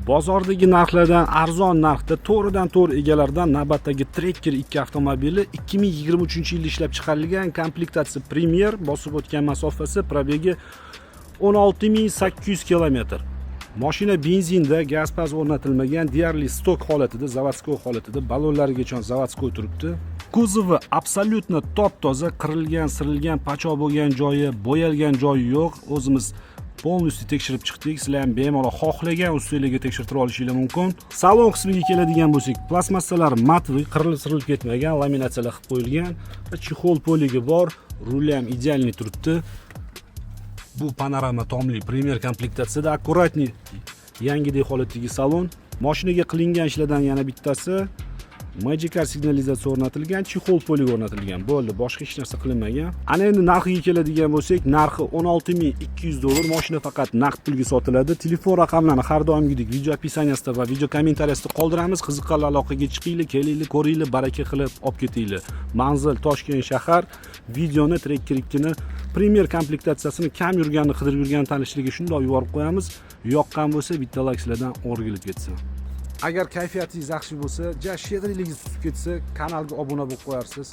Bozordagi narxlardan arzon narxda to'g'ridan to'g'ri egalaridan navbatdagi Tracker 2 avtomobili 2023-yilda ishlab chiqarilgan, komplektatsiya Premier, bosib o'tgan masofasi probegi 16800 km. Mashina benzinda, gaz paz o'rnatilmagan, deyarli stok holatida, zavodskoy holatida, ballonlarigacha zavodskoy turibdi. Kuzovi absolyutno top-toza, qirilgan, sirilgan, pachoq bo'lgan joyi, bo'yalgan joyi yo'q. O'zimiz polностью tekshirib chiqdik. Sizlar ham bemalol xohlagan ustunlarga tekshirtirib olishingiz mumkin. Salon qismiga keladigan bo'lsak, plastmassalar matviy, qirilib ketmagan, laminatsiyalar qilib qo'yilgan. Chexol poligi bor, ruli ham idealniy turibdi. Bu panorama tomli Premier komplektatsiyada akkuratniy yangidek holatdagi salon. Mashinaga qilingan ishlardan yana bittasi Magic Car signalizatsiya o'rnatilgan, chexol polig o'rnatilgan. Bo'ldi, boshqa hech narsa qilinmagan. Ana endi narxiga keladigan bo'lsak, narxi 16200 dollar. Mashina faqat naqd pulga sotiladi. Telefon raqamlarini har doimgidek video opisiyaniyasida va video kommentariyasida qoldiramiz. Qiziqqanlar aloqaga chiqinglar, kelinglar, ko'ringlar, baraka qilib olib ketinglar. Manzil Toshkent shahar. Videoni Tracker 2 ni Premier komplektatsiyasini kam yurganini, qidirib yurgan tanishlarga shunday yuborib qo'yamiz. Yoqqan bo'lsa, bitta layklardan o'rgilib ketsin. Agar kayfiyatingiz yaxshi bo'lsa, shedrilingiz tushib ketsa, kanalga obuna bo'lib qo'yarsiz.